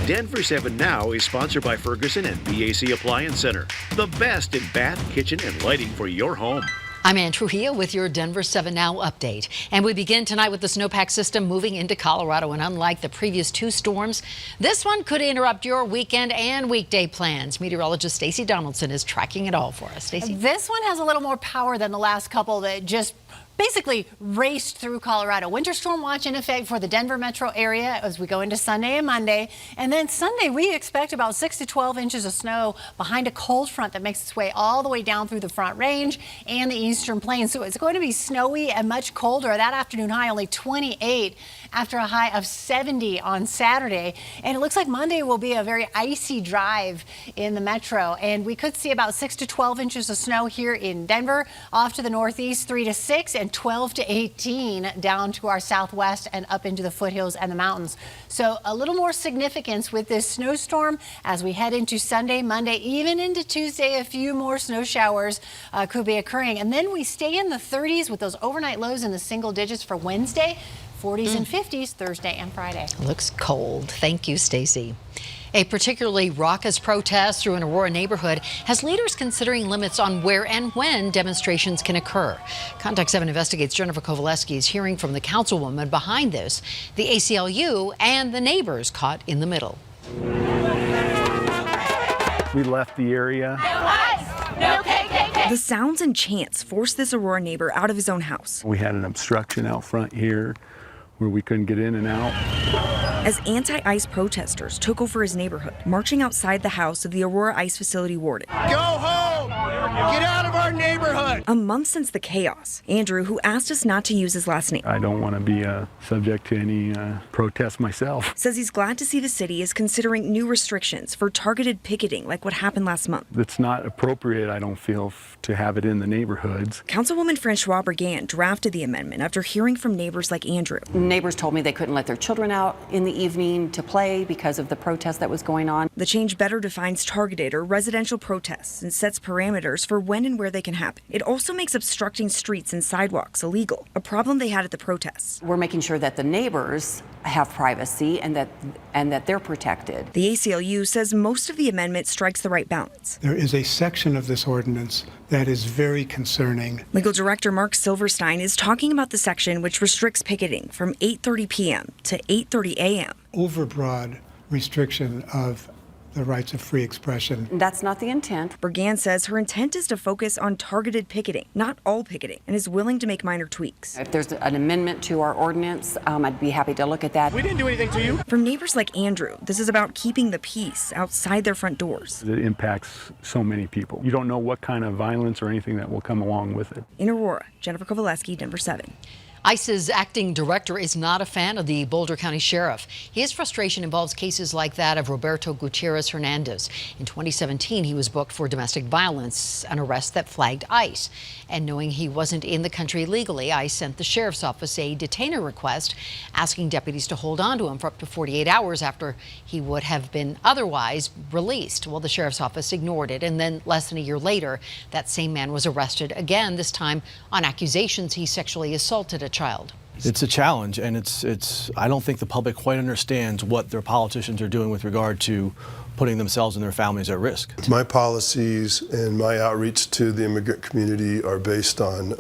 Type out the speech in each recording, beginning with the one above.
Denver 7 Now is sponsored by Ferguson and BAC Appliance Center, the best in bath, kitchen, and lighting for your home. I'm Ann Trujillo with your Denver 7 Now update. And we begin tonight with the snowpack system moving into Colorado. And unlike the previous two storms, this one could interrupt your weekend and weekday plans. Meteorologist Stacey Donaldson is tracking it all for us. Stacey? This one has a little more power than the last couple that just basically raced through Colorado. Winter storm watch in effect for the Denver metro area as we go into Sunday and Monday. And then Sunday, we expect about 6 to 12 inches of snow behind a cold front that makes its way all the way down through the Front Range and the Eastern Plains. So it's going to be snowy and much colder. That afternoon high only 28 after a high of 70 on Saturday. And it looks like Monday will be a very icy drive in the metro. And we could see about 6 to 12 inches of snow here in Denver, off to the northeast 3 to 6 and 12 to 18 down to our southwest and up into the foothills and the mountains. So a little more significance with this snowstorm as we head into Sunday, Monday, even into Tuesday. A few more snow showers could be occurring. And then we stay in the 30s with those overnight lows in the single digits for Wednesday, 40s and 50s Thursday and Friday. Looks cold. Thank you, Stacey. A particularly raucous protest through an Aurora neighborhood has leaders considering limits on where and when demonstrations can occur. Contact 7 Investigates Jennifer Kovaleski is hearing from the councilwoman behind this, the ACLU and the neighbors caught in the middle. We left the area. No KKK. The sounds and chants forced this Aurora neighbor out of his own house. We had an obstruction out front here where we couldn't get in and out. As anti-ICE protesters took over his neighborhood, marching outside the house of the Aurora ICE facility warden. Go home! Get out of our neighborhood! A month since the chaos, Andrew, who asked us not to use his last name. I don't want to be subject to any protest myself. Says he's glad to see the city is considering new restrictions for targeted picketing like what happened last month. It's not appropriate, I don't feel, to have it in the neighborhoods. Councilwoman Francois Brigand drafted the amendment after hearing from neighbors like Andrew. Neighbors told me they couldn't let their children out in the evening to play because of the protest that was going on. The change better defines targeted or residential protests and sets parameters for when and where they can happen. It also makes obstructing streets and sidewalks illegal, a problem they had at the protests. We're making sure that the neighbors have privacy and that they're protected. The ACLU says most of the amendment strikes the right balance. There is a section of this ordinance that is very concerning. Legal Director Mark Silverstein is talking about the section which restricts picketing from 8:30 p.m. to 8:30 a.m. Overbroad restriction of the rights of free expression. That's not the intent. Brigand says her intent is to focus on targeted picketing, not all picketing, and is willing to make minor tweaks. If there's an amendment to our ordinance, I'd be happy to look at that. We didn't do anything to you. From neighbors like Andrew, this is about keeping the peace outside their front doors. It impacts so many people. You don't know what kind of violence or anything that will come along with it. In Aurora, Jennifer Kovaleski, Denver 7. ICE's acting director is not a fan of the Boulder County Sheriff. His frustration involves cases like that of Roberto Gutierrez Hernandez. In 2017, he was booked for domestic violence, an arrest that flagged ICE. And knowing he wasn't in the country legally, ICE sent the sheriff's office a detainer request asking deputies to hold on to him for up to 48 hours after he would have been otherwise released. Well, the sheriff's office ignored it, and then less than a year later, that same man was arrested again, this time on accusations he sexually assaulted a child. It's a challenge, and I don't think the public quite understands what their politicians are doing with regard to putting themselves and their families at risk. My policies and my outreach to the immigrant community are based on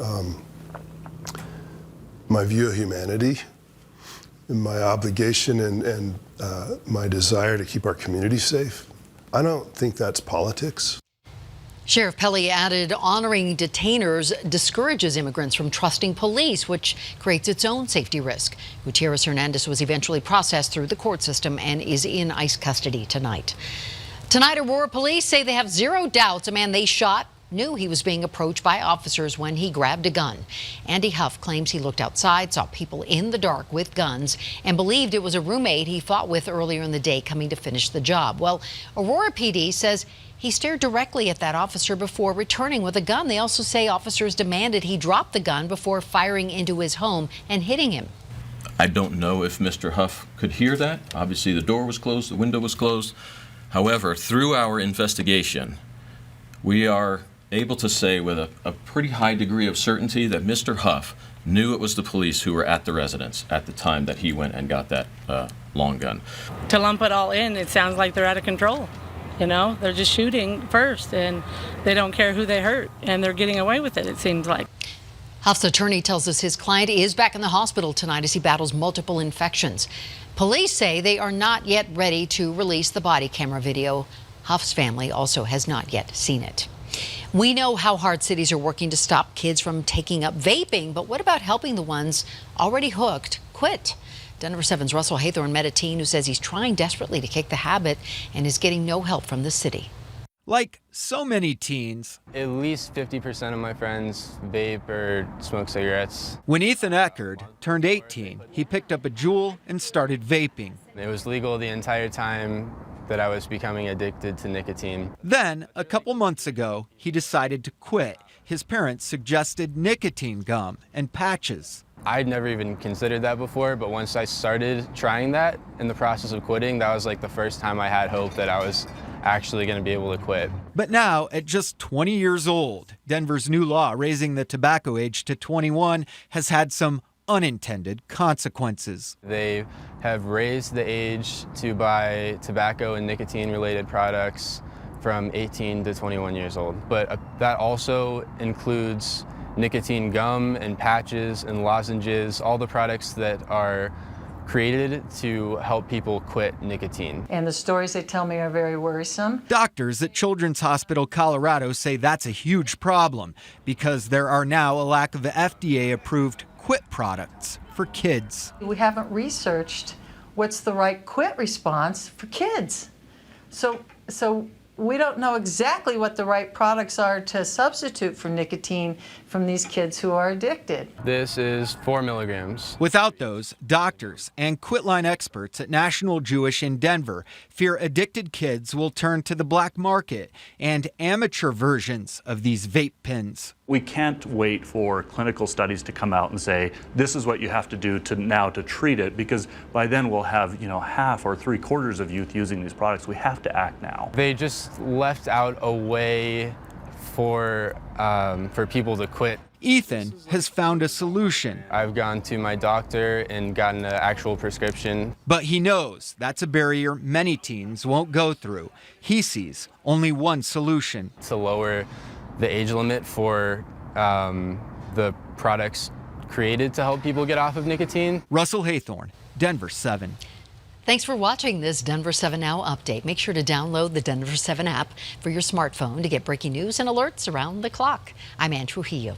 my view of humanity, and my obligation and my desire to keep our community safe. I don't think that's politics. Sheriff Pelley added honoring detainers discourages immigrants from trusting police, which creates its own safety risk. Gutierrez Hernandez was eventually processed through the court system and is in ICE custody tonight. Tonight, Aurora Police say they have zero doubts a man they shot knew he was being approached by officers when he grabbed a gun. Andy Huff claims he looked outside, saw people in the dark with guns, and believed it was a roommate he fought with earlier in the day coming to finish the job. Well, Aurora PD says he stared directly at that officer before returning with a gun. They also say officers demanded he drop the gun before firing into his home and hitting him. I don't know if Mr. Huff could hear that. Obviously, the door was closed, the window was closed. However, through our investigation, we are able to say with a pretty high degree of certainty that Mr. Huff knew it was the police who were at the residence at the time that he went and got that long gun. To lump it all in, it sounds like they're out of control. You know, they're just shooting first, and they don't care who they hurt, and they're getting away with it, it seems like. Huff's attorney tells us his client is back in the hospital tonight as he battles multiple infections. Police say they are not yet ready to release the body camera video. Huff's family also has not yet seen it. We know how hard cities are working to stop kids from taking up vaping, but what about helping the ones already hooked quit? Denver 7's Russell Haythorne met a teen who says he's trying desperately to kick the habit and is getting no help from the city. Like so many teens, at least 50% of my friends vape or smoke cigarettes. When Ethan Eckerd turned 18, he picked up a Juul and started vaping. It was legal the entire time that I was becoming addicted to nicotine. Then, a couple months ago, he decided to quit. His parents suggested nicotine gum and patches. I'd never even considered that before, but once I started trying that in the process of quitting, that was like the first time I had hope that I was actually going to be able to quit. But now, at just 20 years old, Denver's new law raising the tobacco age to 21 has had some unintended consequences. They have raised the age to buy tobacco and nicotine-related products from 18 to 21 years old. But that also includes nicotine gum and patches and lozenges, all the products that are created to help people quit nicotine. And the stories they tell me are very worrisome. Doctors at Children's Hospital Colorado say that's a huge problem because there are now a lack of FDA-approved quit products for kids. We haven't researched what's the right quit response for kids. So we don't know exactly what the right products are to substitute for nicotine from these kids who are addicted. This is 4 milligrams. Without those, doctors and quitline experts at National Jewish in Denver fear addicted kids will turn to the black market and amateur versions of these vape pens. We can't wait for clinical studies to come out and say, this is what you have to do to treat it, because by then we'll have, half or 3/4 of youth using these products. We have to act now. They just left out a way for people to quit. Ethan has found a solution. I've gone to my doctor and gotten an actual prescription. But he knows that's a barrier many teens won't go through. He sees only one solution. To lower the age limit for the products created to help people get off of nicotine. Russell Haythorne, Denver 7. Thanks for watching this Denver 7 Now update. Make sure to download the Denver 7 app for your smartphone to get breaking news and alerts around the clock. I'm Ann Trujillo.